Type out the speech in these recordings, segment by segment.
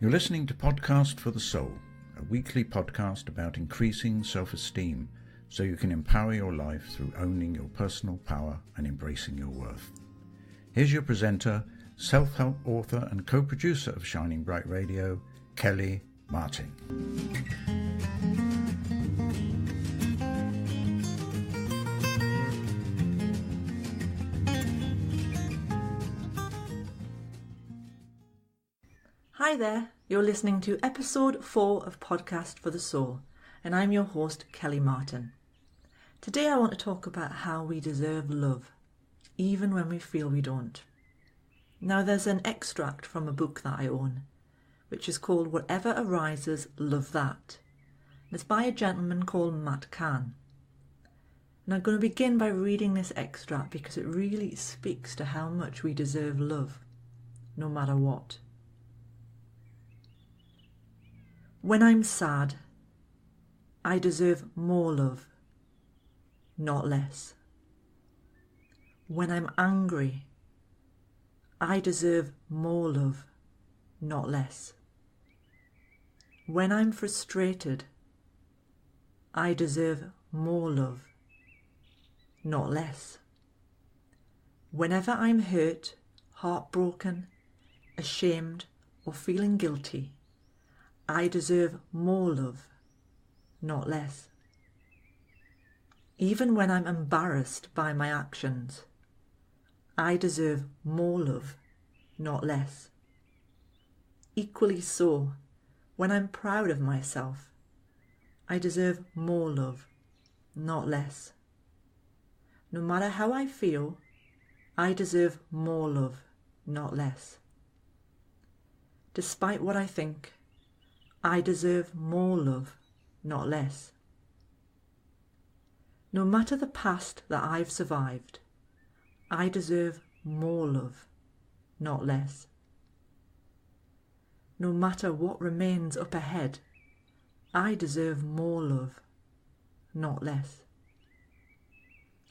You're listening to Podcast for the Soul, a weekly podcast about increasing self-esteem so you can empower your life through owning your personal power and embracing your worth. Here's your presenter, self-help author and co-producer of Shining Bright Radio, Kelly Martin. Hi there, you're listening to episode 4 of Podcast for the Soul, and I'm your host, Kelly Martin. Today I want to talk about how we deserve love, even when we feel we don't. Now there's an extract from a book that I own, which is called Whatever Arises, Love That. And it's by a gentleman called Matt Kahn. And I'm going to begin by reading this extract because it really speaks to how much we deserve love, no matter what. When I'm sad, I deserve more love, not less. When I'm angry, I deserve more love, not less. When I'm frustrated, I deserve more love, not less. Whenever I'm hurt, heartbroken, ashamed, or feeling guilty, I deserve more love, not less. Even when I'm embarrassed by my actions, I deserve more love, not less. Equally so, when I'm proud of myself, I deserve more love, not less. No matter how I feel, I deserve more love, not less. Despite what I think, I deserve more love, not less. No matter the past that I've survived, I deserve more love, not less. No matter what remains up ahead, I deserve more love, not less.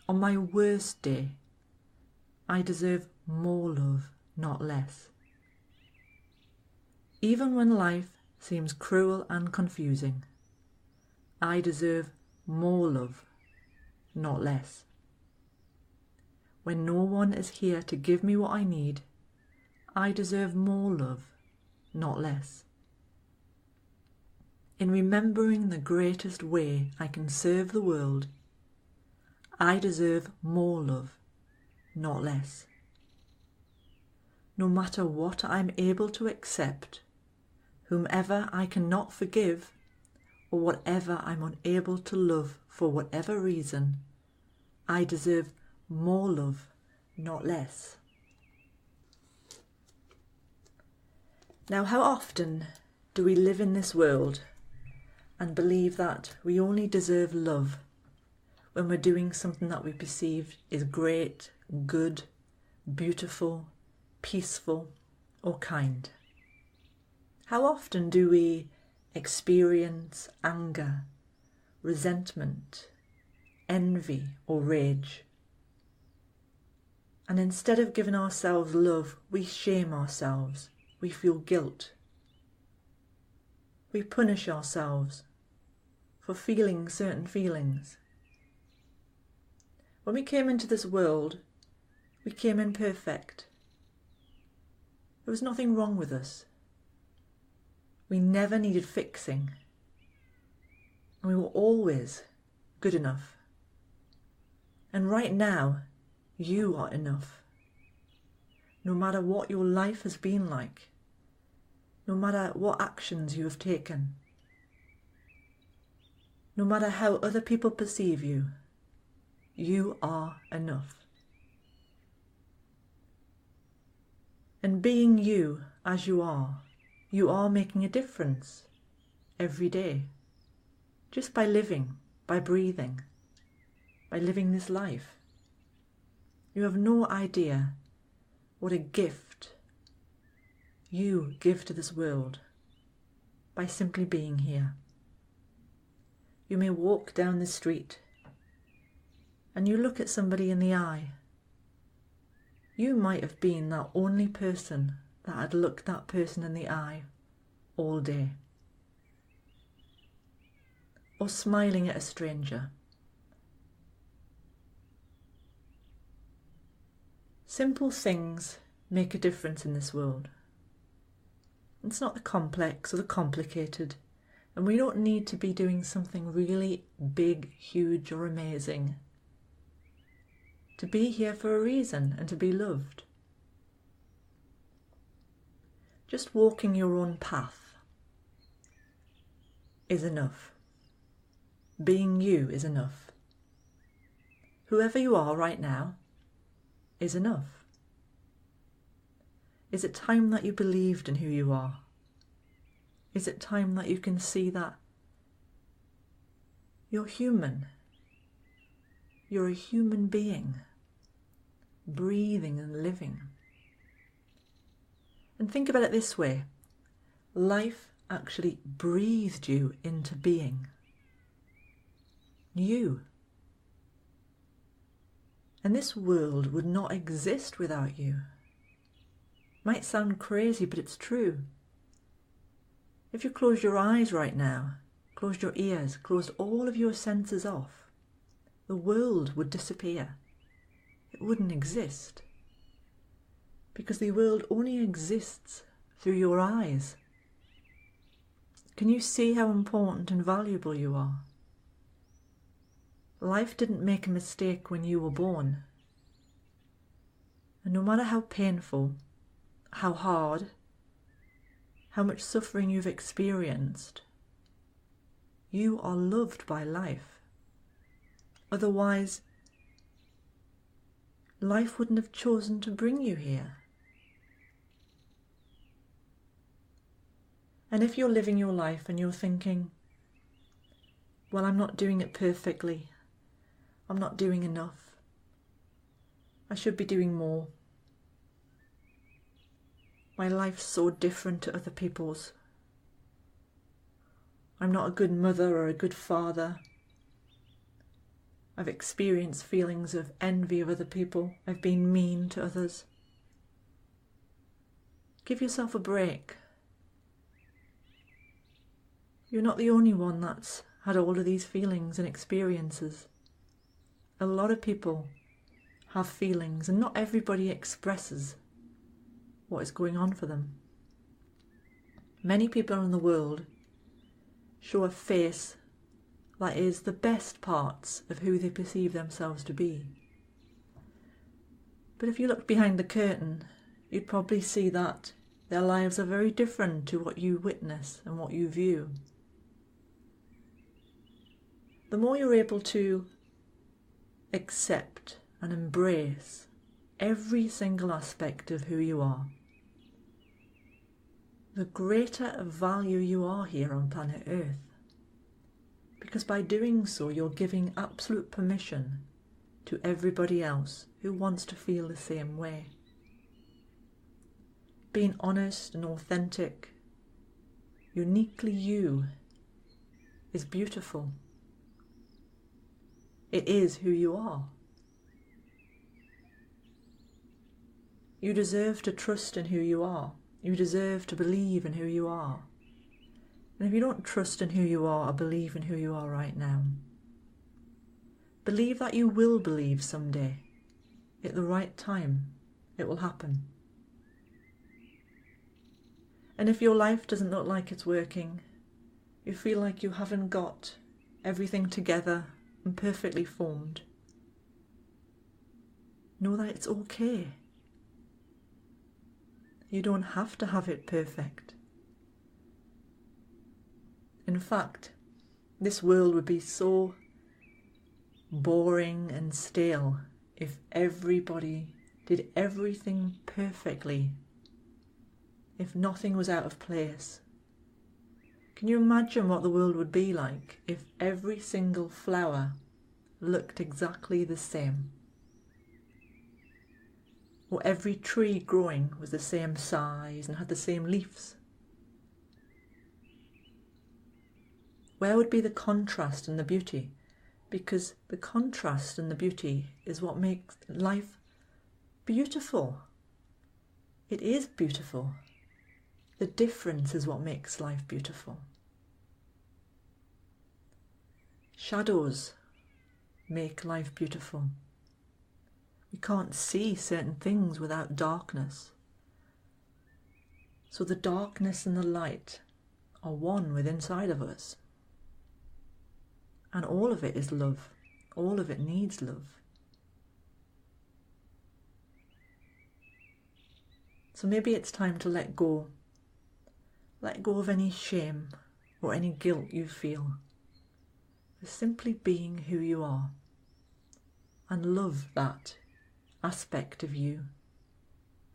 On my worst day, I deserve more love, not less. Even when life seems cruel and confusing, I deserve more love, not less. When no one is here to give me what I need, I deserve more love, not less. In remembering the greatest way I can serve the world, I deserve more love, not less. No matter what I'm able to accept, whomever I cannot forgive, or whatever I'm unable to love for whatever reason, I deserve more love, not less. Now, how often do we live in this world and believe that we only deserve love when we're doing something that we perceive is great, good, beautiful, peaceful, or kind? How often do we experience anger, resentment, envy, or rage? And instead of giving ourselves love, we shame ourselves. We feel guilt. We punish ourselves for feeling certain feelings. When we came into this world, we came in perfect. There was nothing wrong with us. We never needed fixing, and we were always good enough. And right now, you are enough. No matter what your life has been like, no matter what actions you have taken, no matter how other people perceive you, you are enough. And being you as you are making a difference every day, just by living, by breathing, by living this life. You have no idea what a gift you give to this world by simply being here. You may walk down the street and you look at somebody in the eye. You might have been that only person that had looked that person in the eye all day, or smiling at a stranger. Simple things make a difference in this world. It's not the complex or the complicated, and we don't need to be doing something really big, huge or amazing to be here for a reason and to be loved. Just walking your own path is enough. Being you is enough. Whoever you are right now is enough. Is it time that you believed in who you are? Is it time that you can see that you're human? You're a human being, breathing and living. And think about it this way. Life actually breathed you into being. You. And this world would not exist without you. Might sound crazy, but it's true. If you close your eyes right now, closed your ears, closed all of your senses off, the world would disappear. It wouldn't exist. Because the world only exists through your eyes. Can you see how important and valuable you are? Life didn't make a mistake when you were born. And no matter how painful, how hard, how much suffering you've experienced, you are loved by life. Otherwise, life wouldn't have chosen to bring you here. And if you're living your life and you're thinking, well, I'm not doing it perfectly, I'm not doing enough, I should be doing more, my life's so different to other people's, I'm not a good mother or a good father, I've experienced feelings of envy of other people, I've been mean to others. Give yourself a break. You're not the only one that's had all of these feelings and experiences. A lot of people have feelings, and not everybody expresses what is going on for them. Many people in the world show a face that is the best parts of who they perceive themselves to be. But if you look behind the curtain, you'd probably see that their lives are very different to what you witness and what you view. The more you're able to accept and embrace every single aspect of who you are, the greater of value you are here on planet Earth. Because by doing so, you're giving absolute permission to everybody else who wants to feel the same way. Being honest and authentic, uniquely you, is beautiful. It is who you are. You deserve to trust in who you are. You deserve to believe in who you are. And if you don't trust in who you are or believe in who you are right now, believe that you will believe someday. At the right time, it will happen. And if your life doesn't look like it's working, you feel like you haven't got everything together and perfectly formed, know that it's okay. You don't have to have it perfect. In fact, this world would be so boring and stale if everybody did everything perfectly, if nothing was out of place. Can you imagine what the world would be like if every single flower looked exactly the same? Or every tree growing was the same size and had the same leaves? Where would be the contrast and the beauty? Because the contrast and the beauty is what makes life beautiful. It is beautiful. The difference is what makes life beautiful. Shadows make life beautiful. We can't see certain things without darkness. So the darkness and the light are one within inside of us. And all of it is love. All of it needs love. So maybe it's time to let go. Let go of any shame or any guilt you feel for simply being who you are, and love that aspect of you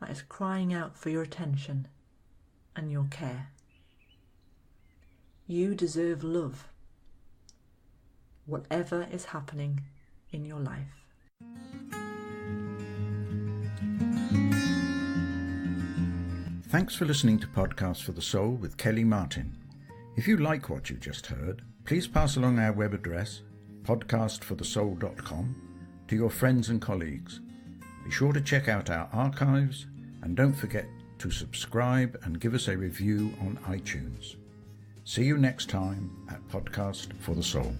that is crying out for your attention and your care. You deserve love, whatever is happening in your life. Thanks for listening to Podcast for the Soul with Kelly Martin. If you like what you just heard, please pass along our web address, podcastforthesoul.com, to your friends and colleagues. Be sure to check out our archives and don't forget to subscribe and give us a review on iTunes. See you next time at Podcast for the Soul.